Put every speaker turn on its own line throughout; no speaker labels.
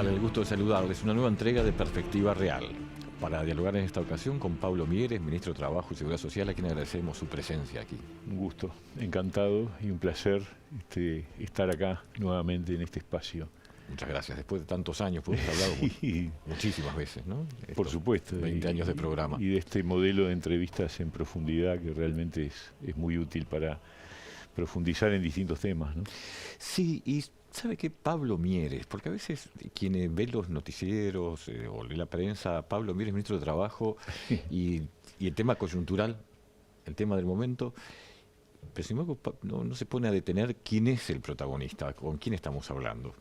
tal? El gusto de saludarles. Una nueva entrega de Perspectiva Real. Para dialogar en esta ocasión con Pablo Mieres, Ministro de Trabajo y Seguridad Social, a quien agradecemos su presencia aquí.
Un gusto, encantado y un placer estar acá nuevamente en este espacio.
Muchas gracias. Después de tantos años, hemos hablado muchísimas veces, ¿no?
Por supuesto.
20 años de programa.
Y de este modelo de entrevistas en profundidad que realmente es muy útil para profundizar en distintos temas, ¿no?
Sí, y ¿sabe qué? Pablo Mieres, porque a veces quienes ven los noticieros o lee la prensa, Pablo Mieres, Ministro de Trabajo, y el tema coyuntural, el tema del momento, pero sin embargo no se pone a detener quién es el protagonista, con quién estamos hablando.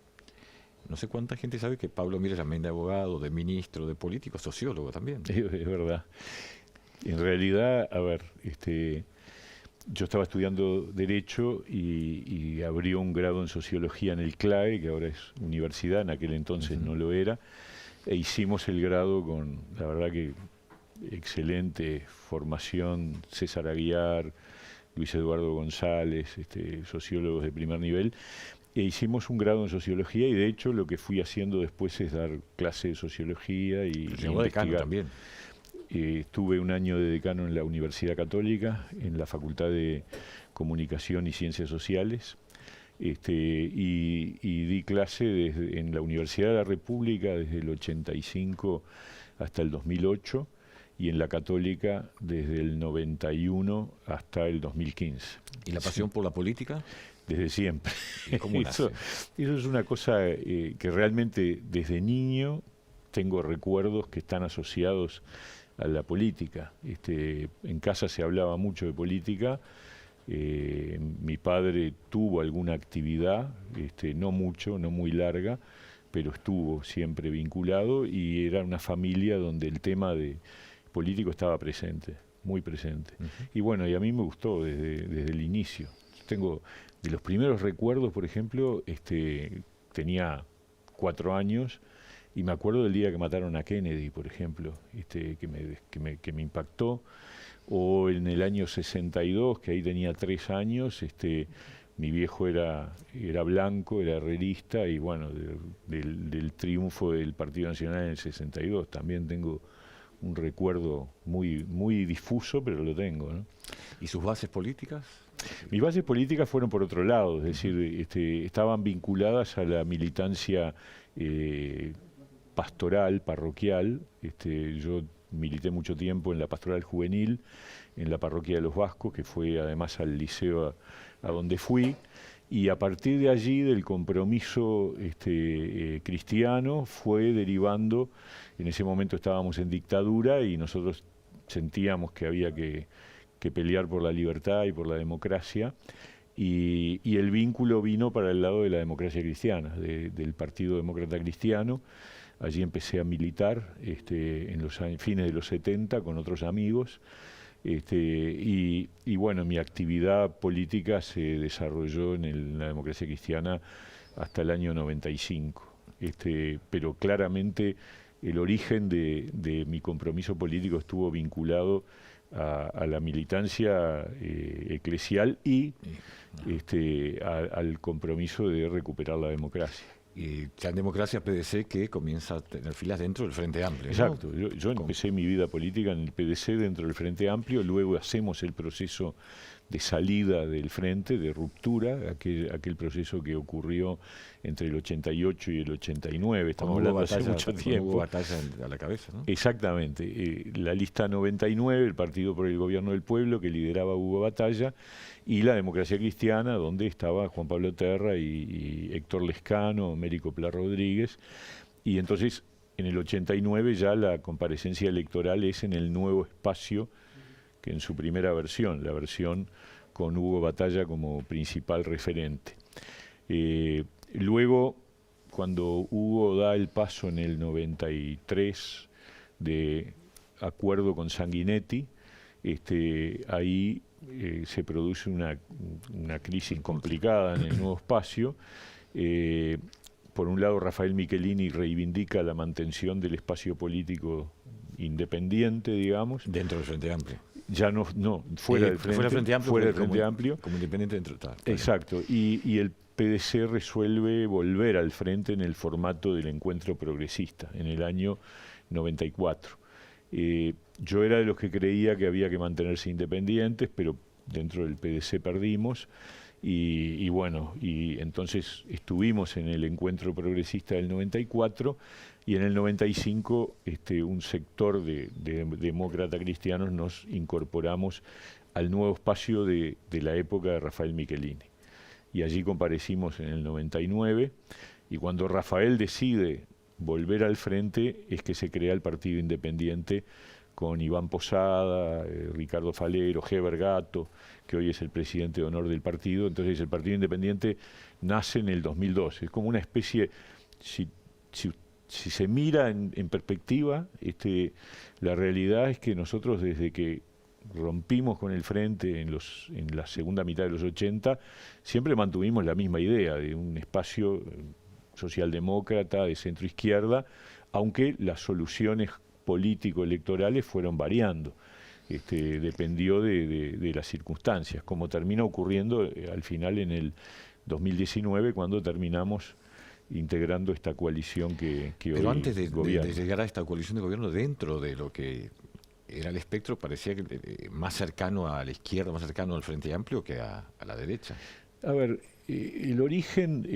No sé cuánta gente sabe que Pablo Mieres también de abogado, de ministro, de político, sociólogo también.
Es verdad. En realidad, a ver, yo estaba estudiando Derecho y abrió un grado en Sociología en el CLAE, que ahora es universidad, en aquel entonces no lo era, e hicimos el grado con, la verdad que excelente formación, César Aguiar, Luis Eduardo González, sociólogos de primer nivel, e hicimos un grado en Sociología y de hecho lo que fui haciendo después es dar clase de Sociología y
investigar también.
Estuve un año de decano en la Universidad Católica, en la Facultad de Comunicación y Ciencias Sociales, y di clase en la Universidad de la República desde el 85 hasta el 2008 y en la Católica desde el 91 hasta el 2015.
¿Y la pasión por la política?
Desde siempre.
¿Cómo nace?
Eso es una cosa que realmente desde niño tengo recuerdos que están asociados a la política. En casa se hablaba mucho de política. Mi padre tuvo alguna actividad, no mucho, no muy larga, pero estuvo siempre vinculado y era una familia donde el tema de político estaba presente, muy presente. Y bueno, y a mí me gustó desde el inicio. Tengo de los primeros recuerdos, por ejemplo, tenía 4 años y me acuerdo del día que mataron a Kennedy, por ejemplo, que me impactó. O en el año 62, que ahí tenía 3 años, mi viejo era blanco, era herrerista, y bueno, del triunfo del Partido Nacional en el 62 también tengo un recuerdo muy, muy difuso, pero lo tengo, ¿no?
¿Y sus bases políticas?
Mis bases políticas fueron por otro lado, es decir, estaban vinculadas a la militancia pastoral, parroquial. Yo milité mucho tiempo en la pastoral juvenil, en la parroquia de los Vascos, que fue además al liceo a donde fui, y a partir de allí, del compromiso cristiano, fue derivando. En ese momento estábamos en dictadura y nosotros sentíamos que había que pelear por la libertad y por la democracia, y el vínculo vino para el lado de la democracia cristiana, del Partido Demócrata Cristiano. Allí empecé a militar en los fines de los 70 con otros amigos, y bueno, mi actividad política se desarrolló en la democracia cristiana hasta el año 95. Pero claramente el origen de mi compromiso político estuvo vinculado a la militancia eclesial y al compromiso de recuperar la democracia.
Y ya en democracia PDC, que comienza a tener filas dentro del Frente Amplio, ¿no?
Exacto. Yo empecé mi vida política en el PDC dentro del Frente Amplio, luego hacemos el proceso de salida del Frente, de ruptura, aquel proceso que ocurrió entre el 88 y el 89, estamos hablando hace mucho tiempo.
Hubo batalla a la cabeza, ¿no?
Exactamente. La lista 99, el Partido por el Gobierno del Pueblo, que lideraba Hugo Batalla, y la Democracia Cristiana, donde estaba Juan Pablo Terra y Héctor Lescano, Mérico Pla Rodríguez. Y entonces, en el 89 ya la comparecencia electoral es en el nuevo espacio que en su primera versión, la versión con Hugo Batalla como principal referente. Luego, cuando Hugo da el paso en el 93 de acuerdo con Sanguinetti, ahí se produce una crisis complicada en el nuevo espacio. Por un lado, Rafael Michelini reivindica la mantención del espacio político independiente, digamos.
Dentro del Frente Amplio.
Ya no fuera del Frente Amplio.
Como independiente dentro del.
Exacto. Y el PDC resuelve volver al frente en el formato del encuentro progresista, en el año 94. Yo era de los que creía que había que mantenerse independientes, pero dentro del PDC perdimos. Y bueno, y entonces estuvimos en el encuentro progresista del 94 y en el 95 un sector de demócratas cristianos nos incorporamos al nuevo espacio de la época de Rafael Michelini. Y allí comparecimos en el 99 y cuando Rafael decide volver al frente es que se crea el Partido Independiente con Iván Posada, Ricardo Falero, Heber Gato, que hoy es el presidente de honor del partido. Entonces el Partido Independiente nace en el 2002. Es como una especie, si se mira en perspectiva, la realidad es que nosotros desde que rompimos con el frente en la segunda mitad de los 80, siempre mantuvimos la misma idea de un espacio socialdemócrata de centro izquierda, aunque las soluciones político-electorales fueron variando. Dependió de las circunstancias, como termina ocurriendo al final en el 2019, cuando terminamos integrando esta coalición que
Pero
hoy
antes de
gobierna.
llegar a esta coalición de gobierno, dentro de lo que era el espectro, parecía que más cercano a la izquierda, más cercano al Frente Amplio que a la derecha.
A ver, el origen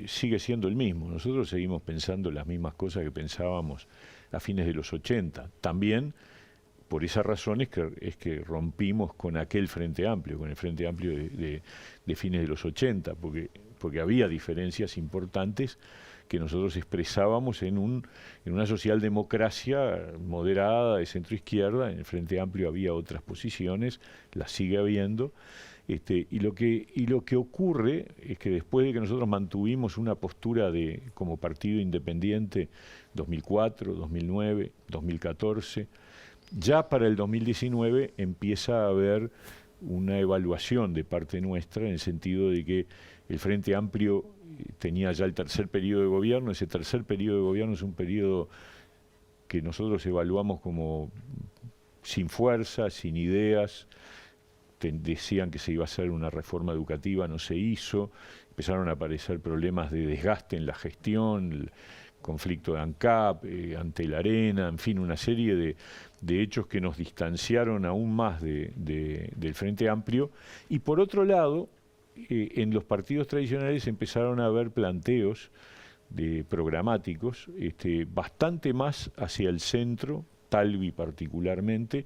sigue siendo el mismo. Nosotros seguimos pensando las mismas cosas que pensábamos a fines de los 80. También por esa razón es que rompimos con aquel Frente Amplio, con el Frente Amplio de fines de los 80, porque había diferencias importantes que nosotros expresábamos en una socialdemocracia moderada, de centro-izquierda. En el Frente Amplio había otras posiciones, las sigue habiendo. Y lo que ocurre es que después de que nosotros mantuvimos una postura como partido independiente 2004, 2009, 2014, ya para el 2019 empieza a haber una evaluación de parte nuestra en el sentido de que el Frente Amplio tenía ya el tercer periodo de gobierno. Ese tercer periodo de gobierno es un periodo que nosotros evaluamos como sin fuerza, sin ideas. Decían que se iba a hacer una reforma educativa, no se hizo, empezaron a aparecer problemas de desgaste en la gestión, el conflicto de ANCAP, ante la arena, en fin, una serie de hechos que nos distanciaron aún más del Frente Amplio. Y por otro lado, en los partidos tradicionales empezaron a haber planteos programáticos bastante más hacia el centro, Talvi particularmente,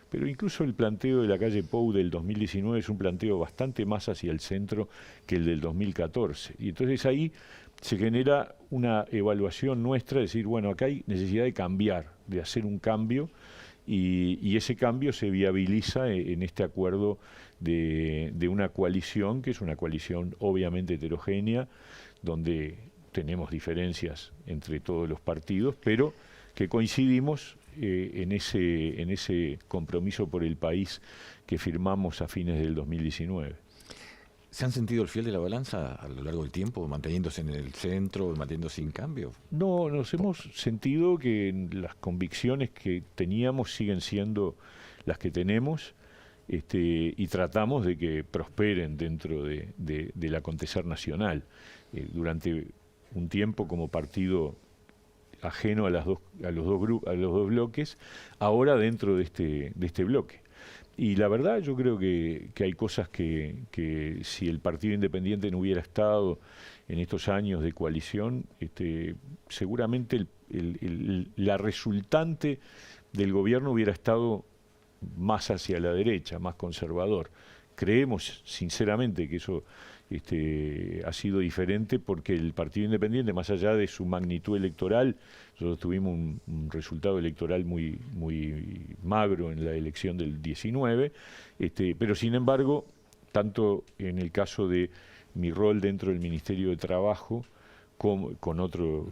pero incluso el planteo de la calle Pou del 2019 es un planteo bastante más hacia el centro que el del 2014. Y entonces ahí se genera una evaluación nuestra, de decir, bueno, acá hay necesidad de cambiar, de hacer un cambio, y ese cambio se viabiliza en este acuerdo de una coalición, que es una coalición obviamente heterogénea, donde tenemos diferencias entre todos los partidos, pero que coincidimos en ese compromiso por el país que firmamos a fines del 2019.
¿Se han sentido el fiel de la balanza a lo largo del tiempo, manteniéndose en el centro, manteniéndose sin cambio?
No, nos hemos sentido que las convicciones que teníamos siguen siendo las que tenemos, y tratamos de que prosperen dentro del acontecer nacional. Durante un tiempo como partido ajeno a los dos bloques, ahora dentro de este bloque. Y la verdad yo creo que hay cosas que si el Partido Independiente no hubiera estado en estos años de coalición, seguramente la resultante del gobierno hubiera estado más hacia la derecha, más conservador. Creemos sinceramente que eso ha sido diferente porque el Partido Independiente, más allá de su magnitud electoral, nosotros tuvimos un resultado electoral muy, muy magro en la elección del 19, pero sin embargo, tanto en el caso de mi rol dentro del Ministerio de Trabajo, con otros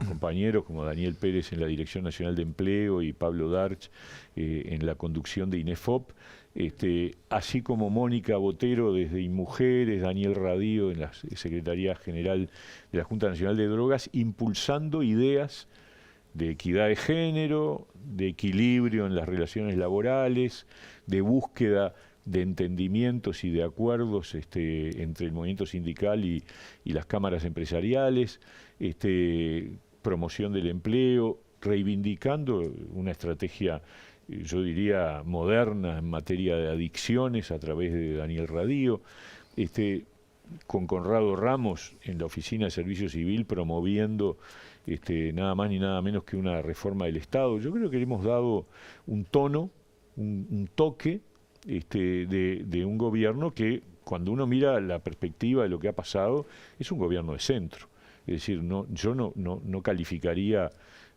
compañeros como Daniel Pérez en la Dirección Nacional de Empleo y Pablo Darch en la conducción de INEFOP, así como Mónica Botero desde INMujeres, Daniel Radío en la Secretaría General de la Junta Nacional de Drogas, impulsando ideas de equidad de género, de equilibrio en las relaciones laborales, de búsqueda de entendimientos y de acuerdos entre el movimiento sindical y las cámaras empresariales, promoción del empleo, reivindicando una estrategia, yo diría, moderna en materia de adicciones a través de Daniel Radío, con Conrado Ramos en la Oficina de Servicio Civil promoviendo nada más ni nada menos que una reforma del Estado. Yo creo que le hemos dado un tono, un toque de un gobierno que, cuando uno mira la perspectiva de lo que ha pasado, es un gobierno de centro. Es decir, yo no calificaría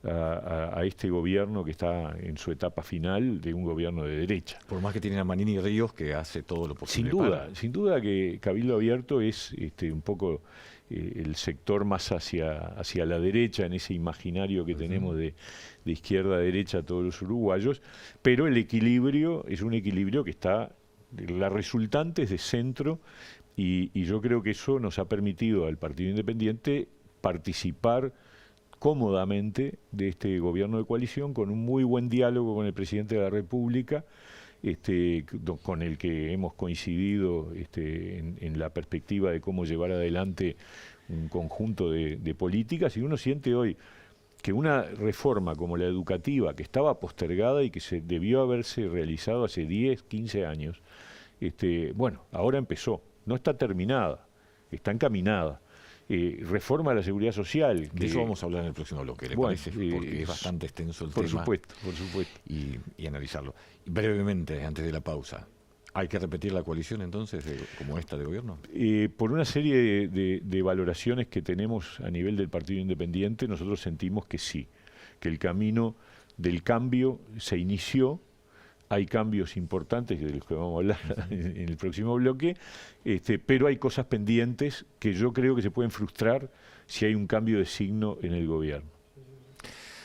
a este gobierno que está en su etapa final de un gobierno de derecha.
Por más que tienen a Manini Ríos, que hace todo lo posible.
Sin duda que Cabildo Abierto es un poco el sector más hacia la derecha en ese imaginario que tenemos de izquierda a derecha todos los uruguayos, pero el equilibrio es un equilibrio que está, la resultante es de centro, y yo creo que eso nos ha permitido al Partido Independiente participar cómodamente de este gobierno de coalición, con un muy buen diálogo con el presidente de la República, con el que hemos coincidido en la perspectiva de cómo llevar adelante un conjunto de políticas, y uno siente hoy que una reforma como la educativa, que estaba postergada y que se debió haberse realizado hace 10, 15 años, bueno, ahora empezó, no está terminada, está encaminada. Reforma de la seguridad social.
De eso vamos a hablar en el próximo bloque, ¿le parece? Porque es bastante extenso el tema.
Por supuesto.
Y analizarlo. Y brevemente, antes de la pausa, ¿hay que repetir la coalición entonces, como esta de gobierno?
Por una serie de valoraciones que tenemos a nivel del Partido Independiente, nosotros sentimos que sí, que el camino del cambio se inició. Hay cambios importantes de los que vamos a hablar en el próximo bloque, pero hay cosas pendientes que yo creo que se pueden frustrar si hay un cambio de signo en el gobierno.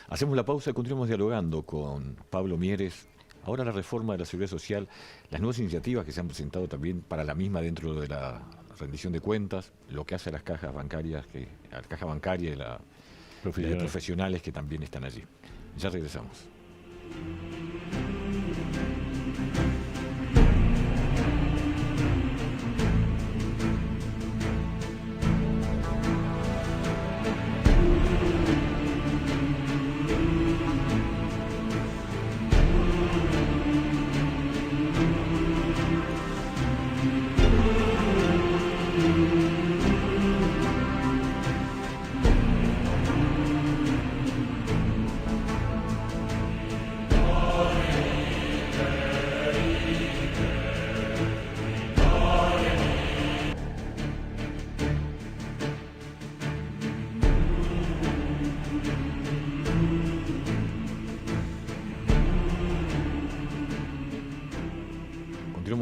Hacemos la pausa y continuamos dialogando con Pablo Mieres. Ahora la reforma de la Seguridad Social, las nuevas iniciativas que se han presentado también para la misma dentro de la rendición de cuentas, lo que hace a las cajas bancarias, a la caja bancaria y la de profesionales que también están allí. Ya regresamos.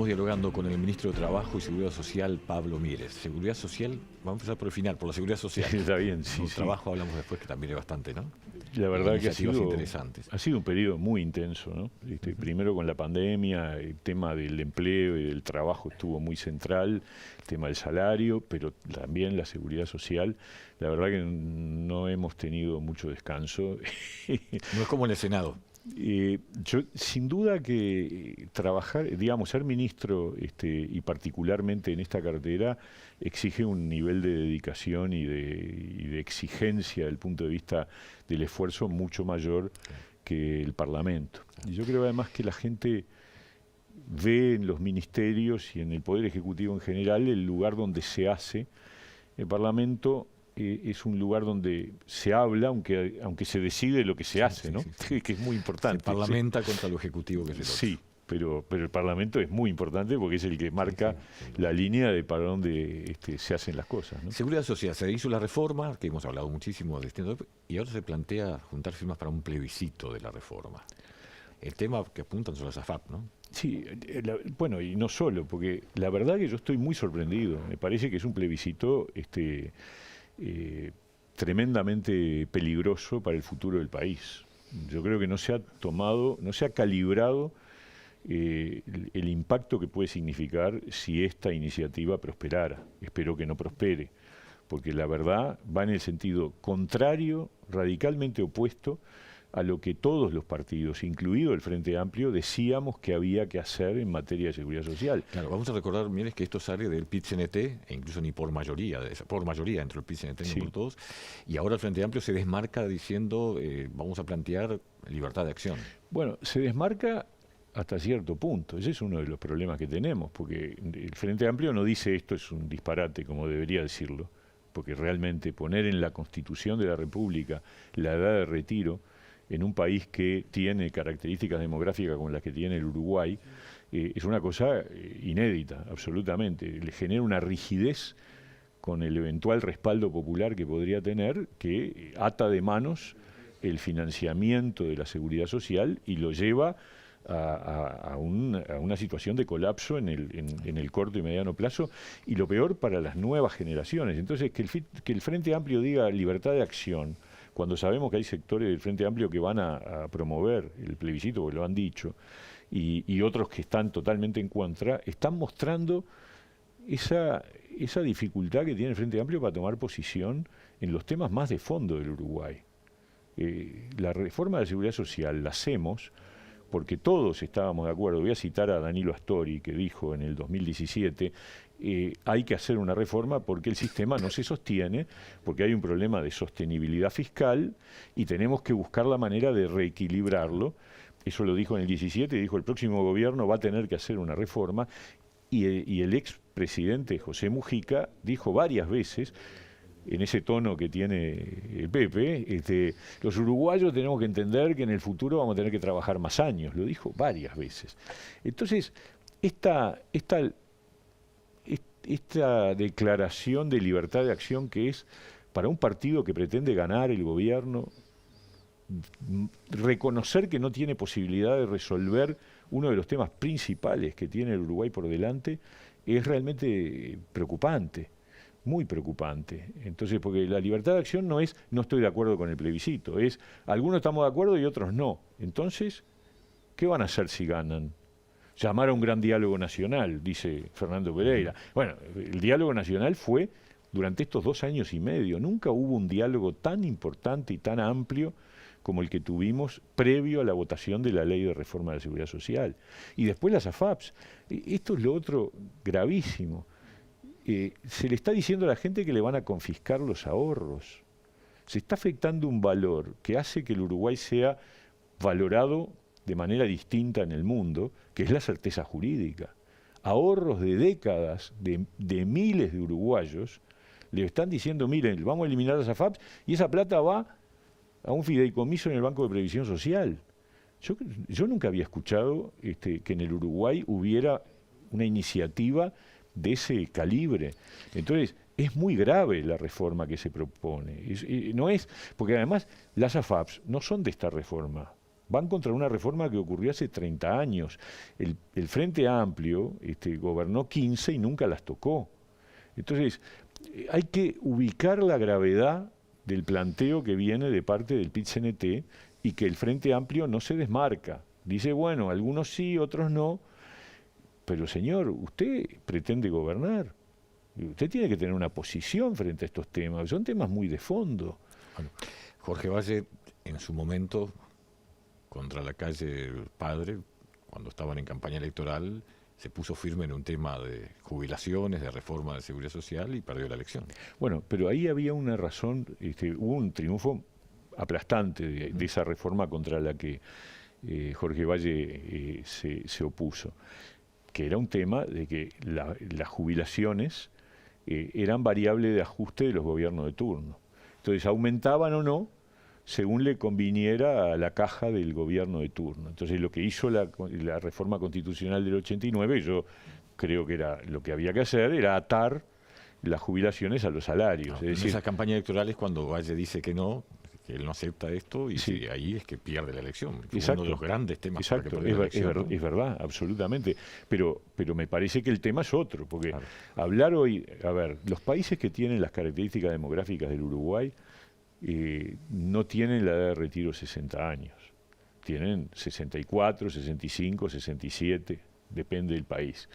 Dialogando con el ministro de Trabajo y Seguridad Social, Pablo Mieres. Seguridad Social, vamos a empezar por el final, por la Seguridad Social.
Está bien, sí.
Por trabajo hablamos después, que también es bastante, ¿no?
La verdad que ha sido un periodo muy intenso, ¿no? Primero con la pandemia, el tema del empleo y del trabajo estuvo muy central, el tema del salario, pero también la seguridad social. La verdad que no hemos tenido mucho descanso.
No es como en el Senado.
Yo, sin duda que trabajar, digamos, ser ministro y particularmente en esta cartera exige un nivel de dedicación y de exigencia desde el punto de vista del esfuerzo mucho mayor que el Parlamento. Y yo creo además que la gente ve en los ministerios y en el Poder Ejecutivo en general el lugar donde se hace. El Parlamento es un lugar donde se habla, aunque se decide lo que se hace, ¿no? Sí. Que es muy importante.
Se parlamenta contra lo ejecutivo, que es el otro.
Sí, pero el Parlamento es muy importante porque es el que marca la línea de para dónde se hacen las cosas, ¿no?
Seguridad Social, se hizo la reforma, que hemos hablado muchísimo de y ahora se plantea juntar firmas para un plebiscito de la reforma. El tema que apuntan son las AFAP, ¿no?
Sí, bueno, y no solo, porque la verdad que yo estoy muy sorprendido. Me parece que es un plebiscito tremendamente peligroso para el futuro del país. Yo creo que no se ha calibrado el impacto que puede significar si esta iniciativa prosperara. Espero que no prospere, porque la verdad va en el sentido contrario, radicalmente opuesto a lo que todos los partidos, incluido el Frente Amplio, decíamos que había que hacer en materia de seguridad social.
Claro, vamos a recordar, Mieres, que esto sale del PIT-CNT, e incluso ni por mayoría dentro del PIT-CNT,
Sí.
ni por todos, y ahora el Frente Amplio se desmarca diciendo vamos a plantear libertad de acción.
Bueno, se desmarca hasta cierto punto. Ese es uno de los problemas que tenemos, porque el Frente Amplio no dice esto es un disparate, como debería decirlo, porque realmente poner en la Constitución de la República la edad de retiro en un país que tiene características demográficas como las que tiene el Uruguay, es una cosa inédita, absolutamente. Le genera una rigidez con el eventual respaldo popular que podría tener, que ata de manos el financiamiento de la seguridad social y lo lleva a una situación de colapso en el corto y mediano plazo, y lo peor para las nuevas generaciones. Entonces, que el Frente Amplio diga libertad de acción, cuando sabemos que hay sectores del Frente Amplio que van a promover el plebiscito, porque lo han dicho, y otros que están totalmente en contra, están mostrando esa dificultad que tiene el Frente Amplio para tomar posición en los temas más de fondo del Uruguay. La reforma de la seguridad social la hacemos porque todos estábamos de acuerdo. Voy a citar a Danilo Astori, que dijo en el 2017, hay que hacer una reforma porque el sistema no se sostiene, porque hay un problema de sostenibilidad fiscal y tenemos que buscar la manera de reequilibrarlo. Eso lo dijo en el 17, dijo el próximo gobierno va a tener que hacer una reforma, y el expresidente José Mujica dijo varias veces, en ese tono que tiene el Pepe, los uruguayos tenemos que entender que en el futuro vamos a tener que trabajar más años. Lo dijo varias veces. Entonces, esta declaración de libertad de acción, que es para un partido que pretende ganar el gobierno, reconocer que no tiene posibilidad de resolver uno de los temas principales que tiene el Uruguay por delante, es realmente preocupante. Muy preocupante. Entonces, porque la libertad de acción no es no estoy de acuerdo con el plebiscito, es algunos estamos de acuerdo y otros no. Entonces, ¿qué van a hacer si ganan? Llamar a un gran diálogo nacional, dice Fernando Pereira. Bueno, el diálogo nacional fue durante estos 2 años y medio. Nunca hubo un diálogo tan importante y tan amplio como el que tuvimos previo a la votación de la Ley de Reforma de la Seguridad Social. Y después las AFAPs. Esto es lo otro gravísimo. Se le está diciendo a la gente que le van a confiscar los ahorros. Se está afectando un valor que hace que el Uruguay sea valorado de manera distinta en el mundo, que es la certeza jurídica. Ahorros de décadas de miles de uruguayos le están diciendo, miren, vamos a eliminar las AFAPs y esa plata va a un fideicomiso en el Banco de Previsión Social. Yo nunca había escuchado que en el Uruguay hubiera una iniciativa de ese calibre. Entonces, es muy grave la reforma que se propone. Porque además las AFAPs no son de esta reforma. Van contra una reforma que ocurrió hace 30 años. El Frente Amplio gobernó 15 y nunca las tocó. Entonces, hay que ubicar la gravedad del planteo que viene de parte del PIT-CNT y que el Frente Amplio no se desmarca. Dice, bueno, algunos sí, otros no. Pero señor, usted pretende gobernar. Usted tiene que tener una posición frente a estos temas. Son temas muy de fondo.
Bueno, Jorge Valle, en su momento, contra la calle Padre, cuando estaban en campaña electoral, se puso firme en un tema de jubilaciones, de reforma de seguridad social y perdió la elección.
Bueno, pero ahí había una razón, hubo un triunfo aplastante de esa reforma contra la que Jorge Valle se opuso, que era un tema de que las jubilaciones eran variable de ajuste de los gobiernos de turno. Entonces aumentaban o no según le conviniera a la caja del gobierno de turno. Entonces lo que hizo la reforma constitucional del 89, yo creo que era lo que había que hacer, era atar las jubilaciones a los salarios.
No, es decir, en esas campañas electorales, cuando Valle dice que no, que él no acepta esto, y sí, ahí es que pierde la elección.
Exacto.
Uno de los grandes temas.
Exacto,
para que la elección, ¿no?
es verdad, absolutamente. Pero me parece que el tema es otro, porque
claro,
hablar hoy, a ver, los países que tienen las características demográficas del Uruguay no tienen la edad de retiro 60 años. Tienen 64, 65, 67, depende del país.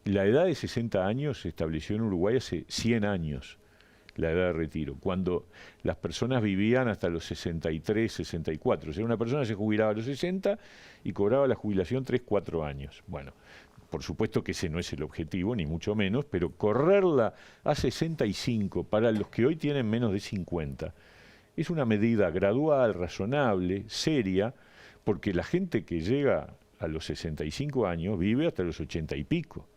La edad de 60 años se estableció en Uruguay hace 100 años. la edad de retiro, cuando las personas vivían hasta los 63, 64. O sea, una persona se jubilaba a los 60 y cobraba la jubilación 3, 4 años. Bueno, por supuesto que ese no es el objetivo, ni mucho menos, pero correrla a 65 para los que hoy tienen menos de 50 es una medida gradual, razonable, seria, porque la gente que llega a los 65 años vive hasta los 80 y pico.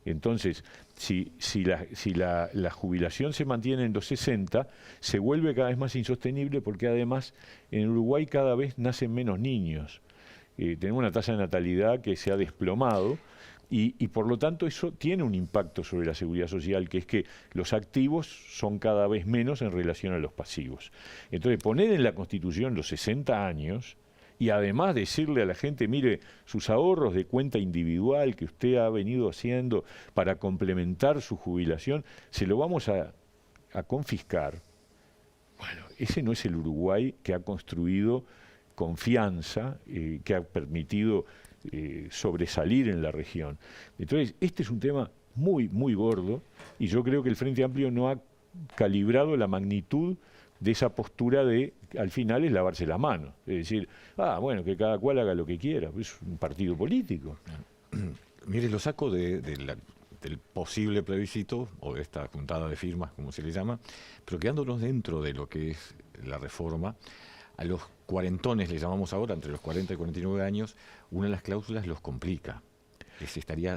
Entonces, si la jubilación se mantiene en los 60, se vuelve cada vez más insostenible porque además en Uruguay cada vez nacen menos niños. Tenemos una tasa de natalidad que se ha desplomado y por lo tanto eso tiene un impacto sobre la seguridad social, que es que los activos son cada vez menos en relación a los pasivos. Entonces, poner en la Constitución los 60 años y además decirle a la gente, mire, sus ahorros de cuenta individual que usted ha venido haciendo para complementar su jubilación, se lo vamos a confiscar. Bueno, ese no es el Uruguay que ha construido confianza, que ha permitido sobresalir en la región. Entonces, este es un tema muy, muy gordo y yo creo que el Frente Amplio no ha calibrado la magnitud de esa postura de, al final, es lavarse las manos. Es decir, bueno, que cada cual haga lo que quiera. Es un partido político.
Mire, lo saco del posible plebiscito, o de esta juntada de firmas, como se le llama, pero quedándonos dentro de lo que es la reforma, a los cuarentones, le llamamos ahora, entre los 40 y 49 años, una de las cláusulas los complica, que se estaría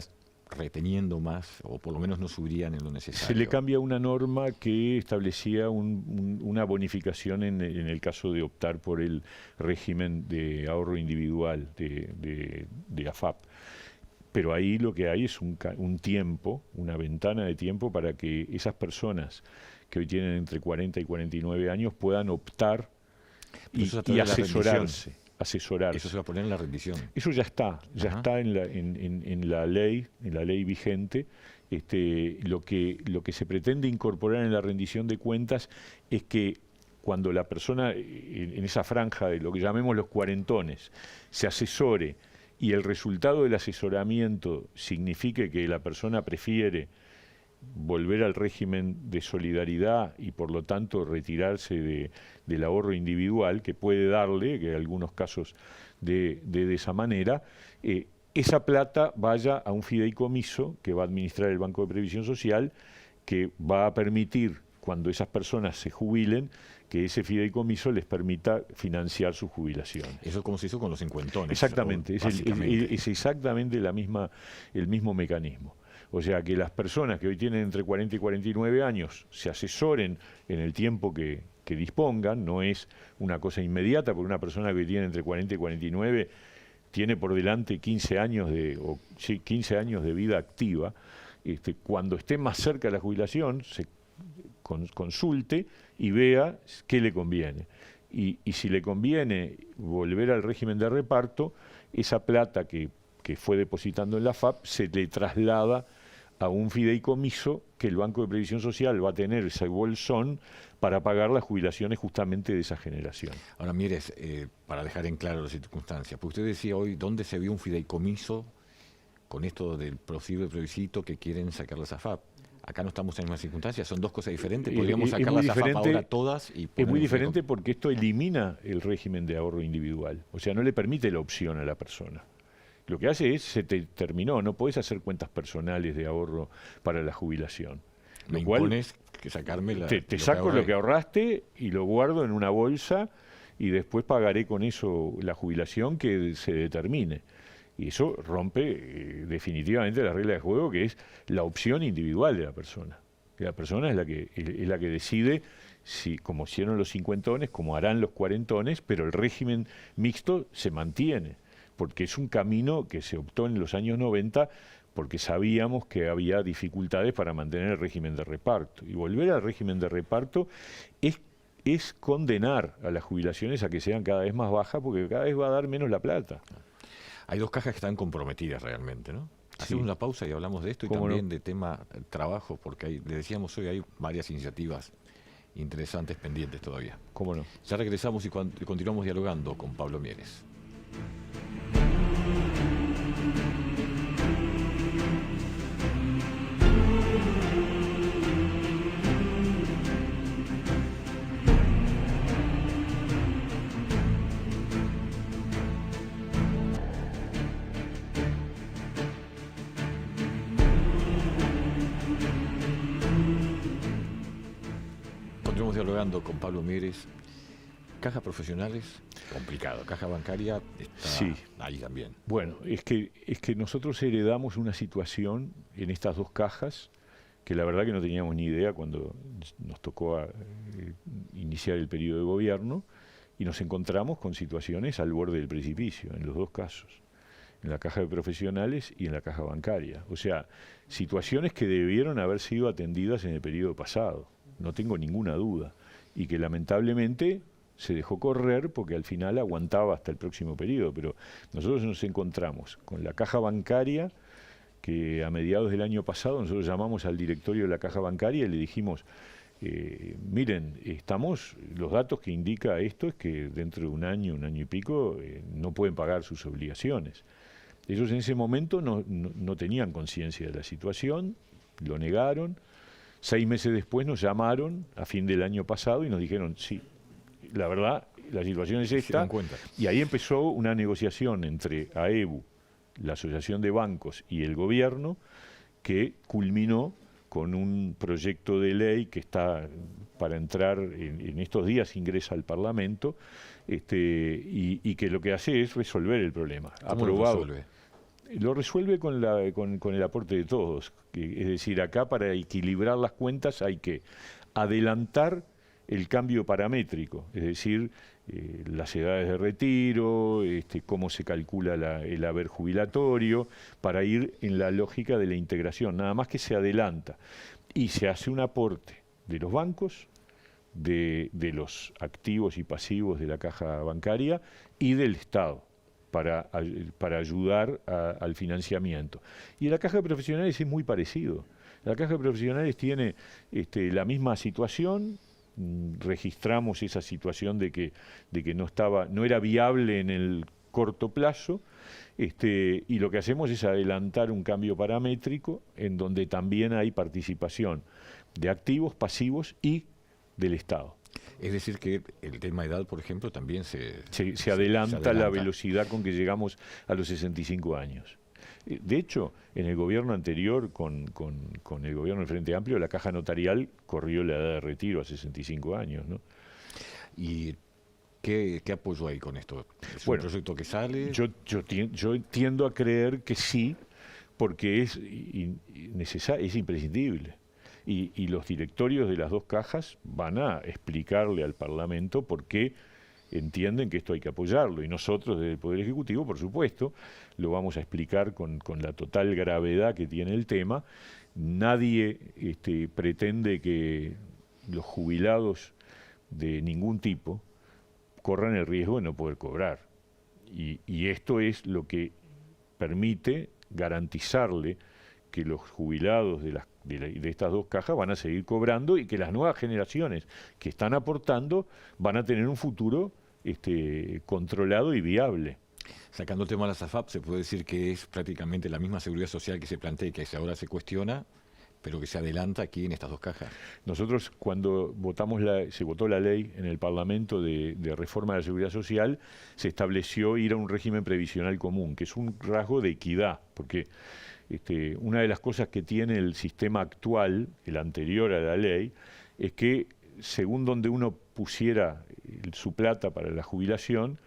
reteniendo más, o por lo menos no subirían en lo necesario.
Se le cambia una norma que establecía una bonificación en el caso de optar por el régimen de ahorro individual de AFAP. Pero ahí lo que hay es un tiempo, una ventana de tiempo para que esas personas que hoy tienen entre 40 y 49 años puedan optar y asesorarse.
Eso se va a poner en la rendición.
Eso ya está en la ley vigente. Lo que se pretende incorporar en la rendición de cuentas es que cuando la persona en esa franja de lo que llamemos los cuarentones se asesore y el resultado del asesoramiento signifique que la persona prefiere volver al régimen de solidaridad y por lo tanto retirarse del ahorro individual que puede darle, que en algunos casos de esa manera, esa plata vaya a un fideicomiso que va a administrar el Banco de Previsión Social, que va a permitir, cuando esas personas se jubilen, que ese fideicomiso les permita financiar su jubilación.
Eso es como se hizo con los cincuentones.
Exactamente, es exactamente el mismo mecanismo. O sea, que las personas que hoy tienen entre 40 y 49 años se asesoren en el tiempo que dispongan, no es una cosa inmediata, porque una persona que hoy tiene entre 40 y 49 tiene por delante 15 años de vida activa. Cuando esté más cerca de la jubilación, se consulte y vea qué le conviene. Y si le conviene volver al régimen de reparto, esa plata que fue depositando en la FAP se le traslada a un fideicomiso que el Banco de Previsión Social va a tener ese bolsón para pagar las jubilaciones justamente de esa generación.
Ahora, mire, para dejar en claro las circunstancias, porque usted decía hoy, ¿dónde se vio un fideicomiso con esto del posible plebiscito que quieren sacar las AFAP? Acá no estamos en las mismas circunstancias, son dos cosas diferentes. Podríamos sacar las AFAP ahora todas y
es muy diferente porque esto elimina el régimen de ahorro individual. O sea, no le permite la opción a la persona. Lo que hace es, se te terminó, no podés hacer cuentas personales de ahorro para la jubilación.
Me impones que sacarme
te saco lo que ahorraste y lo guardo en una bolsa y después pagaré con eso la jubilación que se determine. Y eso rompe definitivamente la regla de juego, que es la opción individual de la persona. Que la persona es la que decide, si, como hicieron los cincuentones, como harán los cuarentones, pero el régimen mixto se mantiene, porque es un camino que se optó en los años 90 porque sabíamos que había dificultades para mantener el régimen de reparto. Y volver al régimen de reparto es condenar a las jubilaciones a que sean cada vez más bajas, porque cada vez va a dar menos la plata.
Hay dos cajas que están comprometidas realmente, ¿no?
Sí.
Hacemos una pausa y hablamos de esto y también de tema trabajo, porque le decíamos hoy, hay varias iniciativas interesantes pendientes todavía.
¿Cómo no?
Ya regresamos y continuamos dialogando con Pablo Mieres. dialogando con Pablo Mieres. Cajas profesionales, complicado. Caja bancaria está
Sí.
ahí también.
Bueno, es que nosotros heredamos una situación en estas dos cajas que la verdad que no teníamos ni idea cuando nos tocó iniciar el periodo de gobierno, y nos encontramos con situaciones al borde del precipicio, en los dos casos, en la caja de profesionales y en la caja bancaria. O sea, situaciones que debieron haber sido atendidas en el periodo pasado, no tengo ninguna duda, y que lamentablemente se dejó correr porque al final aguantaba hasta el próximo periodo. Pero nosotros nos encontramos con la caja bancaria, que a mediados del año pasado nosotros llamamos al directorio de la caja bancaria y le dijimos, miren, los datos que indica esto es que dentro de un año y pico, no pueden pagar sus obligaciones. Ellos en ese momento no tenían conciencia de la situación, lo negaron. 6 meses después nos llamaron a fin del año pasado y nos dijeron, sí, la verdad, la situación es esta. Y ahí empezó una negociación entre AEBU, la Asociación de Bancos, y el gobierno, que culminó con un proyecto de ley que está para entrar en estos días, ingresa al Parlamento, y que lo que hace es resolver el problema.
¿Cómo lo resuelve?
Lo resuelve con el aporte de todos. Es decir, acá para equilibrar las cuentas hay que adelantar el cambio paramétrico, es decir, las edades de retiro, cómo se calcula el haber jubilatorio, para ir en la lógica de la integración. Nada más que se adelanta y se hace un aporte de los bancos, de los activos y pasivos de la caja bancaria y del Estado para ayudar al financiamiento. Y en la caja de profesionales es muy parecido. La caja de profesionales tiene la misma situación. Registramos esa situación de que no era viable en el corto plazo, y lo que hacemos es adelantar un cambio paramétrico en donde también hay participación de activos, pasivos y del Estado.
Es decir, que el tema de edad, por ejemplo, también se
adelanta la velocidad con que llegamos a los 65 años. De hecho, en el gobierno anterior, con el gobierno del Frente Amplio, la caja notarial corrió la edad de retiro a 65 años, ¿no?
¿Y qué apoyo hay con esto? ¿Es un proyecto que sale?
Yo tiendo a creer que sí, porque es imprescindible. Y los directorios de las dos cajas van a explicarle al Parlamento por qué entienden que esto hay que apoyarlo, y nosotros desde el Poder Ejecutivo, por supuesto, lo vamos a explicar con la total gravedad que tiene el tema. Nadie pretende que los jubilados de ningún tipo corran el riesgo de no poder cobrar, y esto es lo que permite garantizarle que los jubilados de estas dos cajas van a seguir cobrando, y que las nuevas generaciones que están aportando van a tener un futuro controlado y viable.
Sacando el tema de la SAFAP, se puede decir que es prácticamente la misma seguridad social que se plantea y que ahora se cuestiona, pero que se adelanta aquí en estas dos cajas.
Nosotros, cuando se votó la ley en el Parlamento de reforma de la seguridad social, se estableció ir a un régimen previsional común, que es un rasgo de equidad, porque una de las cosas que tiene el sistema actual, el anterior a la ley, es que según donde uno pusiera su plata para la jubilación,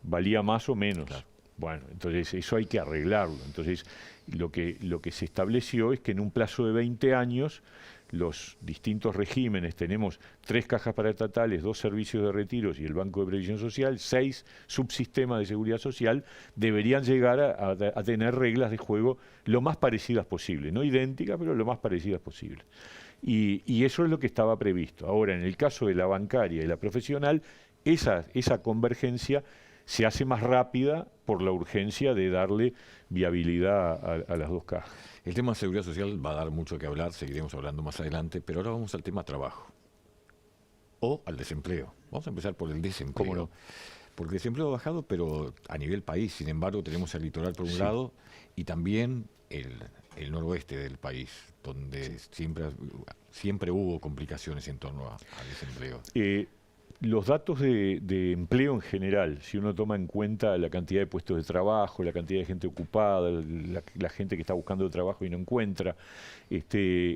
valía más o menos. Claro. Bueno, entonces eso hay que arreglarlo. Entonces lo que se estableció es que en un plazo de 20 años los distintos regímenes, tenemos 3 cajas paraestatales, 2 servicios de retiros y el Banco de Previsión Social, 6 subsistemas de seguridad social, deberían llegar a tener reglas de juego lo más parecidas posible, no idénticas, pero lo más parecidas posible. Y eso es lo que estaba previsto. Ahora, en el caso de la bancaria y la profesional, esa convergencia se hace más rápida por la urgencia de darle viabilidad a las dos cajas.
El tema de seguridad social va a dar mucho que hablar, seguiremos hablando más adelante, pero ahora vamos al tema trabajo o al desempleo. Vamos a empezar por el desempleo.
¿Cómo no?
Porque el desempleo ha bajado, pero a nivel país. Sin embargo, tenemos el litoral por un lado y también el noroeste del país, donde siempre hubo complicaciones en torno al desempleo.
los datos de empleo en general, si uno toma en cuenta la cantidad de puestos de trabajo, la cantidad de gente ocupada, la gente que está buscando trabajo y no encuentra,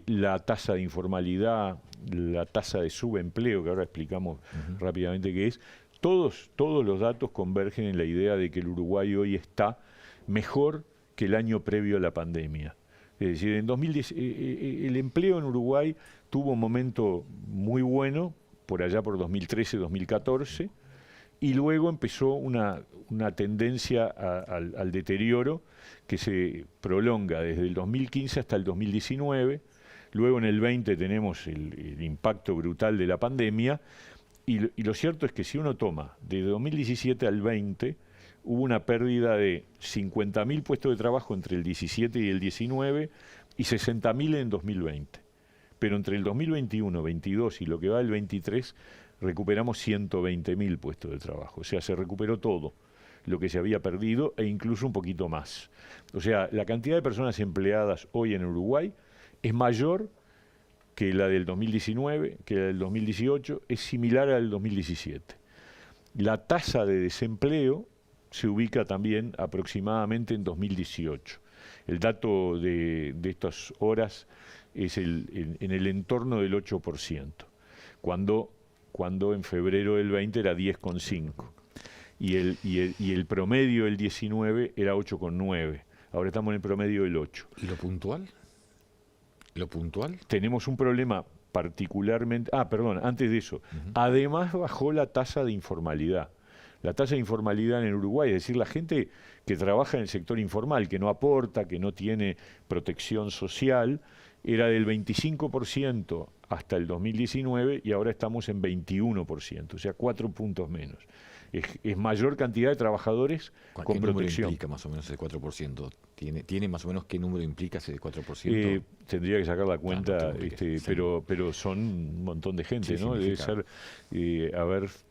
la tasa de informalidad, la tasa de subempleo, que ahora explicamos rápidamente qué es, todos los datos convergen en la idea de que el Uruguay hoy está mejor que el año previo a la pandemia. Es decir, en 2010 el empleo en Uruguay tuvo un momento muy bueno, por allá por 2013-2014, y luego empezó una tendencia al deterioro que se prolonga desde el 2015 hasta el 2019. Luego en el 20 tenemos el impacto brutal de la pandemia, y lo cierto es que si uno toma de 2017 al 20, hubo una pérdida de 50.000 puestos de trabajo entre el 17 y el 19 y 60.000 en 2020. Pero entre el 2021, 22 y lo que va del 23, recuperamos 120.000 puestos de trabajo. O sea, se recuperó todo lo que se había perdido e incluso un poquito más. O sea, la cantidad de personas empleadas hoy en Uruguay es mayor que la del 2019, que la del 2018, es similar a la del 2017. La tasa de desempleo se ubica también aproximadamente en 2018. El dato de estas horas es en el entorno del 8%, cuando en febrero del 20 era 10,5%. Y el promedio del 19 era 8,9%. Ahora estamos en el promedio del 8%.
¿Y lo puntual? ¿Lo puntual?
Tenemos un problema particularmente... antes de eso. Además bajó la tasa de informalidad. La tasa de informalidad en Uruguay, es decir, la gente que trabaja en el sector informal, que no aporta, que no tiene protección social, era del 25% hasta el 2019 y ahora estamos en 21%, o sea, 4 puntos menos. Es mayor cantidad de trabajadores con protección. ¿Qué número
implica más o menos ese 4%? ¿Tiene más o menos qué número implica ese 4%?
Tendría que sacar la cuenta,
sí.
pero son un montón de gente,
sí,
¿no? Debe ser,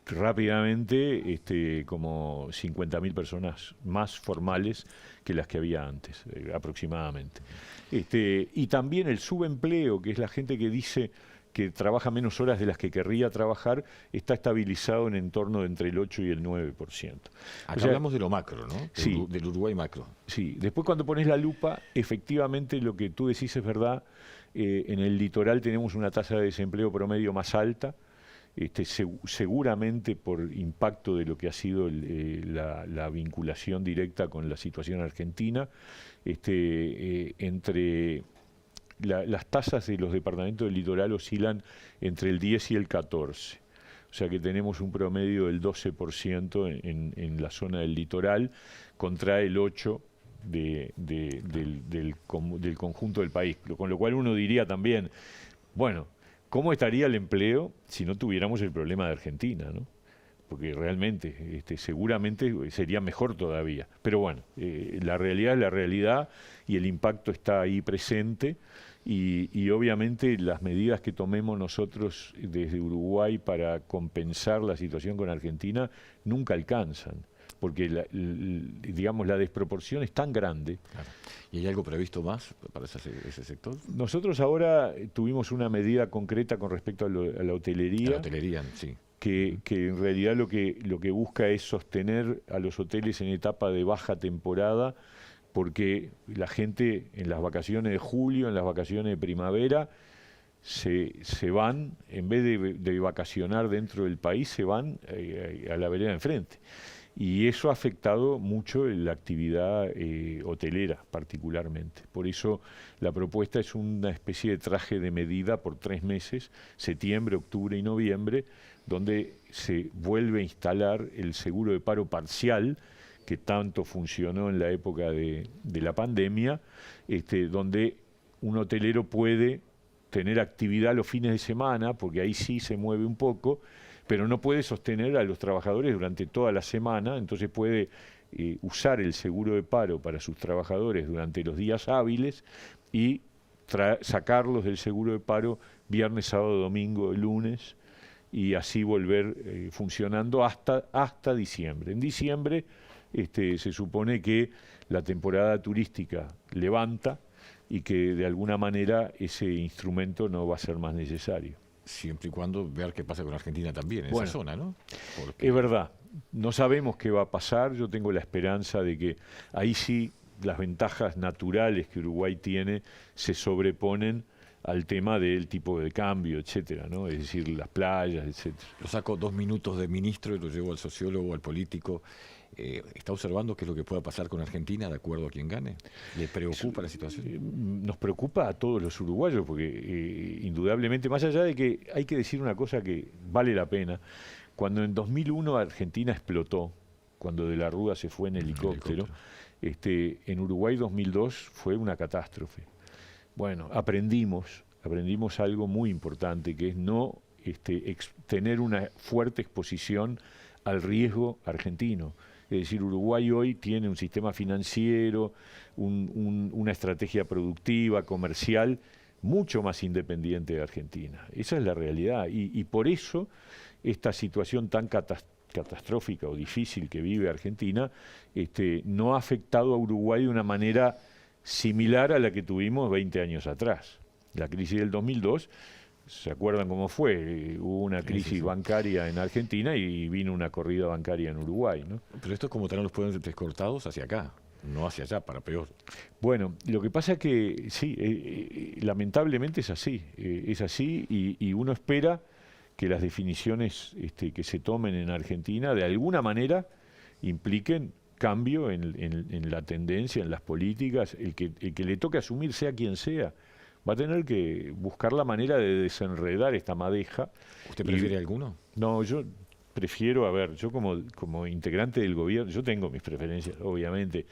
rápidamente, como 50.000 personas más formales que las que había antes, aproximadamente. Y también el subempleo, que es la gente que dice que trabaja menos horas de las que querría trabajar, está estabilizado en torno de entre el 8 y el 9%.
Acá hablamos de lo macro, ¿no?
Sí.
Del Uruguay macro.
Sí, después cuando pones la lupa, efectivamente lo que tú decís es verdad. En el litoral tenemos una tasa de desempleo promedio más alta, seguramente por impacto de lo que ha sido la vinculación directa con la situación argentina. Las tasas de los departamentos del litoral oscilan entre el 10 y el 14. O sea que tenemos un promedio del 12% en la zona del litoral contra el 8% del conjunto del país. Con lo cual uno diría también, bueno, ¿cómo estaría el empleo si no tuviéramos el problema de Argentina, ¿no? Porque realmente, seguramente sería mejor todavía. Pero bueno, la realidad es la realidad y el impacto está ahí presente. Y obviamente las medidas que tomemos nosotros desde Uruguay para compensar la situación con Argentina nunca alcanzan, porque la desproporción es tan grande.
Claro. ¿Y hay algo previsto más para ese sector?
Nosotros ahora tuvimos una medida concreta con respecto a la hotelería.
A la hotelería, sí.
Que en realidad lo que busca es sostener a los hoteles en etapa de baja temporada, porque la gente en las vacaciones de julio, en las vacaciones de primavera, se van, en vez de vacacionar dentro del país, se van a la vereda enfrente. Y eso ha afectado mucho la actividad hotelera particularmente. Por eso la propuesta es una especie de traje de medida por 3 meses, septiembre, octubre y noviembre, donde se vuelve a instalar el seguro de paro parcial, que tanto funcionó en la época de la pandemia, donde un hotelero puede tener actividad los fines de semana, porque ahí sí se mueve un poco, pero no puede sostener a los trabajadores durante toda la semana, entonces puede usar el seguro de paro para sus trabajadores durante los días hábiles y sacarlos del seguro de paro viernes, sábado, domingo, lunes, y así volver funcionando hasta diciembre. En diciembre se supone que la temporada turística levanta y que de alguna manera ese instrumento no va a ser más necesario.
siempre y cuando ver qué pasa con Argentina también, en esa zona, ¿no? Porque...
Es verdad, no sabemos qué va a pasar, yo tengo la esperanza de que ahí sí las ventajas naturales que Uruguay tiene se sobreponen al tema del tipo de cambio, etcétera, ¿no? Es decir, las playas, etcétera.
Lo saco 2 minutos de ministro y lo llevo al sociólogo, al político. ¿Está observando qué es lo que pueda pasar con Argentina de acuerdo a quien gane? ¿Le preocupa la situación?
Nos preocupa a todos los uruguayos porque indudablemente, más allá de que hay que decir una cosa que vale la pena, cuando en 2001 Argentina explotó, cuando De la Rúa se fue en helicóptero, en Uruguay 2002 fue una catástrofe. Bueno, aprendimos algo muy importante, que es no tener una fuerte exposición al riesgo argentino. Es decir, Uruguay hoy tiene un sistema financiero, una estrategia productiva, comercial, mucho más independiente de Argentina. Esa es la realidad. Y por eso esta situación tan catastrófica o difícil que vive Argentina no ha afectado a Uruguay de una manera similar a la que tuvimos 20 años atrás. La crisis del 2002, ¿se acuerdan cómo fue? Hubo una crisis bancaria en Argentina y vino una corrida bancaria en Uruguay, ¿no?
Pero esto es como tener los puentes cortados hacia acá, no hacia allá, para peor.
Bueno, lo que pasa es que sí, lamentablemente es así y uno espera que las definiciones que se tomen en Argentina de alguna manera impliquen cambio en la tendencia, en las políticas. El que le toque asumir, sea quien sea, va a tener que buscar la manera de desenredar esta madeja.
¿Usted prefiere alguno?
No, yo prefiero, a ver, yo como integrante del gobierno, yo tengo mis preferencias, obviamente,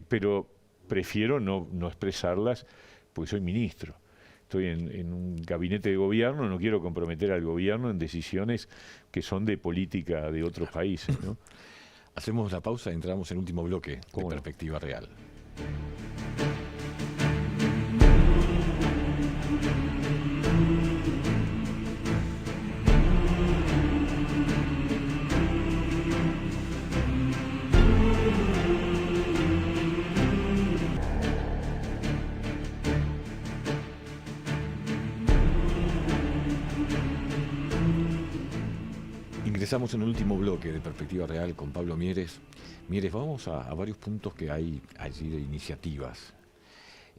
pero prefiero no expresarlas porque soy ministro. Estoy en un gabinete de gobierno, no quiero comprometer al gobierno en decisiones que son de política de otros países, ¿no?
Hacemos la pausa y entramos en el último bloque de Perspectiva Real. Ingresamos en el último bloque de Perspectiva Real con Pablo Mieres. Mieres, vamos a varios puntos que hay allí de iniciativas.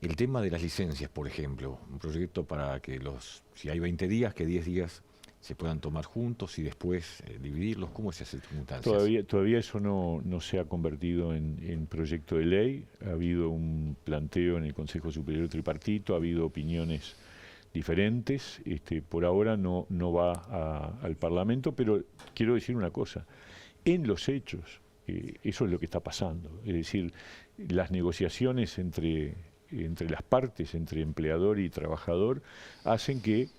El tema de las licencias, por ejemplo, un proyecto para que si hay 20 días, que 10 días se puedan tomar juntos y después dividirlos. ¿Cómo es esa circunstancia?
Todavía eso no se ha convertido en proyecto de ley. Ha habido un planteo en el Consejo Superior Tripartito, ha habido opiniones diferentes. Por ahora no va al Parlamento, pero quiero decir una cosa. En los hechos, eso es lo que está pasando. Es decir, las negociaciones entre las partes, entre empleador y trabajador, hacen que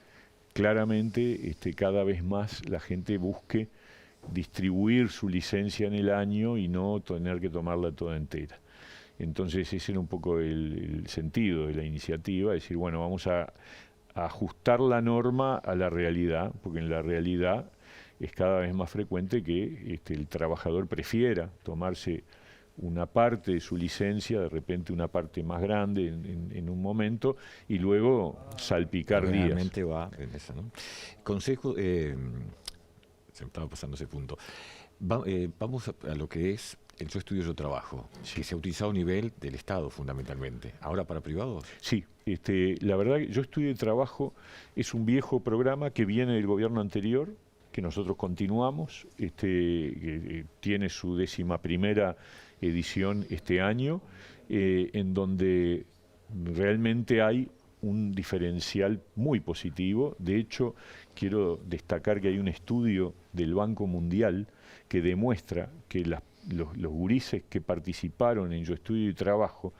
claramente cada vez más la gente busque distribuir su licencia en el año y no tener que tomarla toda entera. Entonces ese era un poco el sentido de la iniciativa, decir, bueno, vamos a ajustar la norma a la realidad, porque en la realidad es cada vez más frecuente que el trabajador prefiera tomarse una parte de su licencia, de repente una parte más grande en un momento, y luego salpicar días.
Realmente va en esa, ¿no? Consejo, se me estaba pasando ese punto. Vamos a lo que es el Yo Estudio, Yo Trabajo, que se ha utilizado a nivel del Estado fundamentalmente. ¿Ahora para privados?
Sí, la verdad que Yo Estudio y Trabajo es un viejo programa que viene del gobierno anterior, que nosotros continuamos, que tiene su 11ª edición este año, en donde realmente hay un diferencial muy positivo. De hecho, quiero destacar que hay un estudio del Banco Mundial que demuestra que los gurises que participaron en Yo Estudio y Trabajo,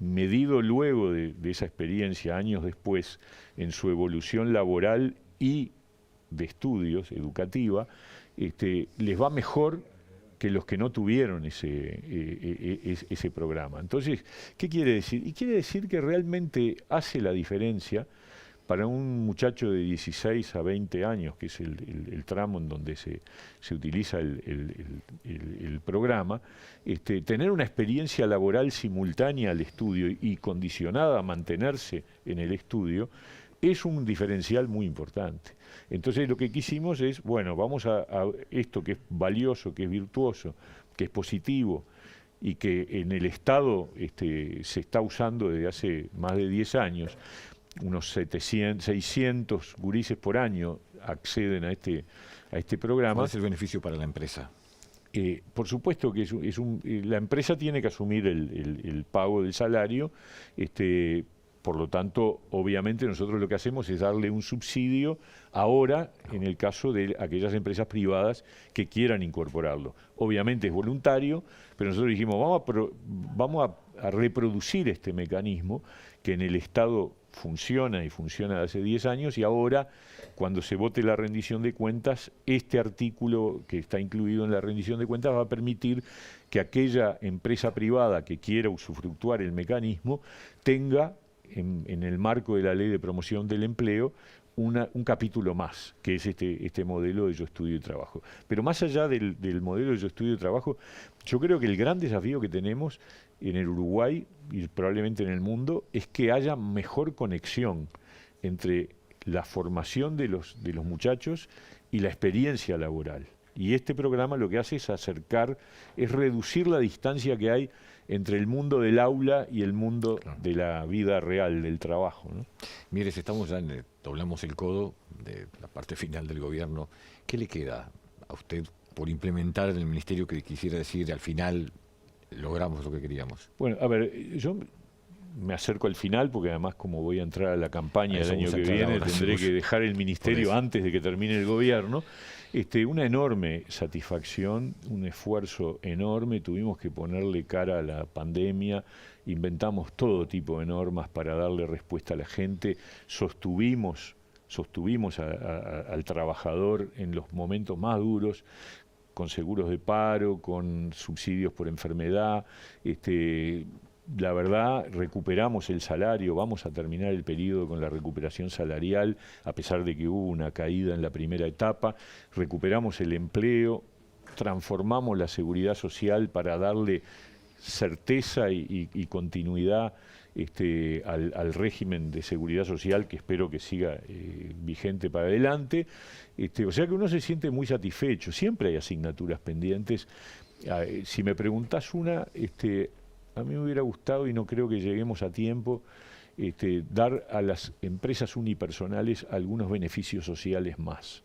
medido luego de esa experiencia, años después, en su evolución laboral y de estudios, educativa, les va mejor que los que no tuvieron ese programa. Entonces, ¿qué quiere decir? Y quiere decir que realmente hace la diferencia para un muchacho de 16 a 20 años, que es el tramo en donde se utiliza el programa, tener una experiencia laboral simultánea al estudio y condicionada a mantenerse en el estudio, es un diferencial muy importante. Entonces lo que quisimos es, bueno, vamos a esto que es valioso, que es virtuoso, que es positivo y que en el Estado se está usando desde hace más de 10 años, unos 700, 600 gurises por año acceden a este programa.
¿Cuál es el beneficio para la empresa?
Por supuesto que la empresa tiene que asumir el pago del salario, por lo tanto, obviamente nosotros lo que hacemos es darle un subsidio ahora en el caso de aquellas empresas privadas que quieran incorporarlo. Obviamente es voluntario, pero nosotros dijimos, vamos a reproducir este mecanismo que en el Estado funciona y funciona de hace 10 años y ahora, cuando se vote la rendición de cuentas, este artículo que está incluido en la rendición de cuentas va a permitir que aquella empresa privada que quiera usufructuar el mecanismo tenga en el marco de la Ley de Promoción del Empleo un capítulo más, que es este modelo de Yo Estudio y Trabajo. Pero más allá del modelo de Yo Estudio y Trabajo, yo creo que el gran desafío que tenemos en el Uruguay y probablemente en el mundo es que haya mejor conexión entre la formación de los muchachos y la experiencia laboral. Y este programa lo que hace es es reducir la distancia que hay entre el mundo del aula y el mundo de la vida real, del trabajo, ¿no?
Mire, si estamos ya doblamos el codo de la parte final del gobierno, ¿qué le queda a usted por implementar en el ministerio que quisiera decir al final logramos lo que queríamos?
Bueno, a ver, yo me acerco al final porque además como voy a entrar a la campaña el año que viene tendré que dejar el ministerio antes de que termine el gobierno. Una enorme satisfacción, un esfuerzo enorme, tuvimos que ponerle cara a la pandemia, inventamos todo tipo de normas para darle respuesta a la gente, sostuvimos al trabajador en los momentos más duros, con seguros de paro, con subsidios por enfermedad, la verdad, recuperamos el salario, vamos a terminar el periodo con la recuperación salarial, a pesar de que hubo una caída en la primera etapa, recuperamos el empleo, transformamos la seguridad social para darle certeza y continuidad al régimen de seguridad social que espero que siga vigente para adelante. O sea que uno se siente muy satisfecho, siempre hay asignaturas pendientes. Si me preguntás una... a mí me hubiera gustado, y no creo que lleguemos a tiempo, dar a las empresas unipersonales algunos beneficios sociales más,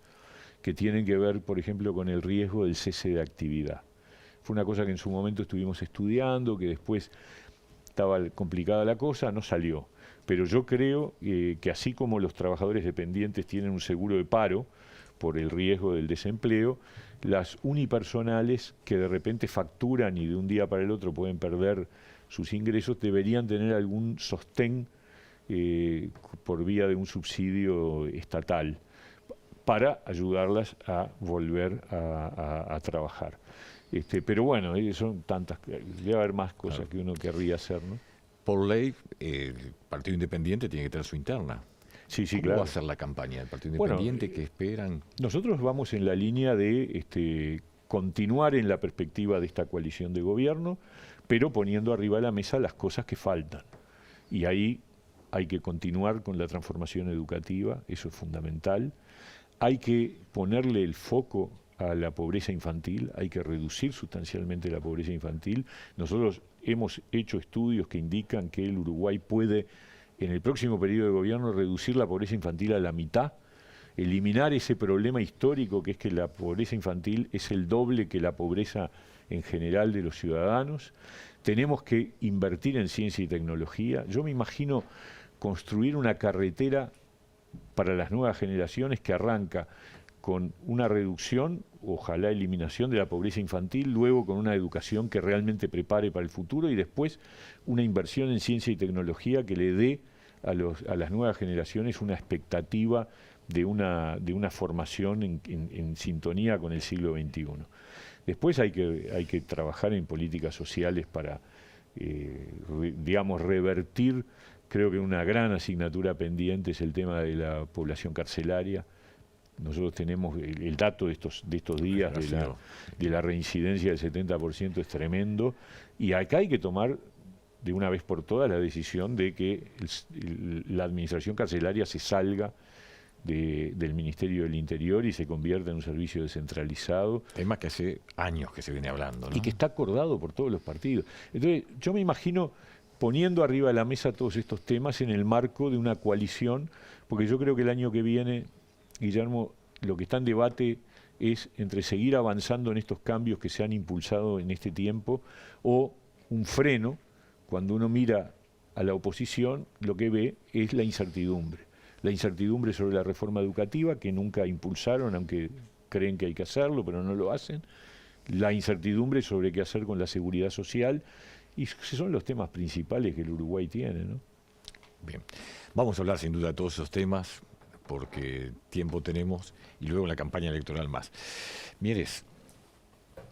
que tienen que ver, por ejemplo, con el riesgo del cese de actividad. Fue una cosa que en su momento estuvimos estudiando, que después estaba complicada la cosa, no salió. Pero yo creo que así como los trabajadores dependientes tienen un seguro de paro por el riesgo del desempleo, las unipersonales que de repente facturan y de un día para el otro pueden perder sus ingresos, deberían tener algún sostén por vía de un subsidio estatal para ayudarlas a volver a trabajar. Pero bueno, son tantas, debe haber más cosas que uno querría hacer, ¿no?
Por ley, el Partido Independiente tiene que tener su interna.
Sí,
¿Cómo
claro.
va a ser la campaña del Partido Independiente?
Bueno,
¿Qué esperan?
Nosotros vamos en la línea de continuar en la perspectiva de esta coalición de gobierno, pero poniendo arriba de la mesa las cosas que faltan. Y ahí hay que continuar con la transformación educativa, eso es fundamental. Hay que ponerle el foco a la pobreza infantil, hay que reducir sustancialmente la pobreza infantil. Nosotros hemos hecho estudios que indican que el Uruguay puede, en el próximo periodo de gobierno, reducir la pobreza infantil a la mitad, eliminar ese problema histórico que es que la pobreza infantil es el doble que la pobreza en general de los ciudadanos. Tenemos que invertir en ciencia y tecnología. Yo me imagino construir una carretera para las nuevas generaciones que arranca con una reducción, ojalá eliminación de la pobreza infantil, luego con una educación que realmente prepare para el futuro y después una inversión en ciencia y tecnología que le dé a las nuevas generaciones una expectativa de una formación en sintonía con el siglo XXI. Después hay que trabajar en políticas sociales para, digamos, revertir. Creo que una gran asignatura pendiente es el tema de la población carcelaria. Nosotros tenemos el dato de estos días de la reincidencia del 70% es tremendo y acá hay que tomar de una vez por todas la decisión de que la administración carcelaria se salga del Ministerio del Interior y se convierta en un servicio descentralizado.
Tema que hace años que se viene hablando, ¿no?
Y que está acordado por todos los partidos. Entonces, yo me imagino poniendo arriba de la mesa todos estos temas en el marco de una coalición, porque yo creo que el año que viene, Guillermo, lo que está en debate es entre seguir avanzando en estos cambios que se han impulsado en este tiempo o un freno. Cuando uno mira a la oposición, lo que ve es la incertidumbre. La incertidumbre sobre la reforma educativa, que nunca impulsaron, aunque creen que hay que hacerlo, pero no lo hacen. La incertidumbre sobre qué hacer con la seguridad social. Y son los temas principales que el Uruguay tiene, ¿no?
Bien. Vamos a hablar sin duda de todos esos temas, porque tiempo tenemos, y luego la campaña electoral más. Mieres,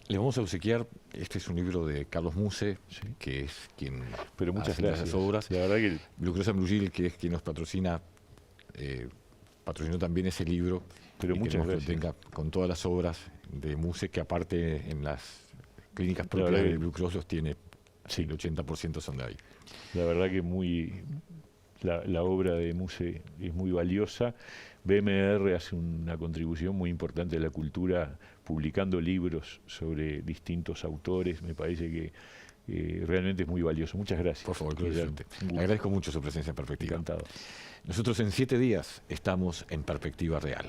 le vamos a obsequiar, este es un libro de Carlos Muse,
Sí.
que es quien
Pero muchas
hace
gracias.
esas obras.
La verdad que
Blue Cross and Blue Shield, que es quien nos patrocina, patrocinó también ese libro.
Pero
y
muchas
queremos que lo
gracias.
tenga con todas las obras de Muse, que aparte en las clínicas
La
propias
verdad
de
que-
Blue Cross los tiene,
Sí.
el 80% son de ahí.
la verdad que la obra de Muse es muy valiosa. BMR hace una contribución muy importante a la cultura, publicando libros sobre distintos autores. Me parece que realmente es muy valioso. Muchas gracias.
Por favor, que lo
Guillermo.
disfrute.
Un
Le
gusto.
agradezco mucho su presencia en Perspectiva.
Encantado.
Nosotros en 7 días estamos en Perspectiva Real.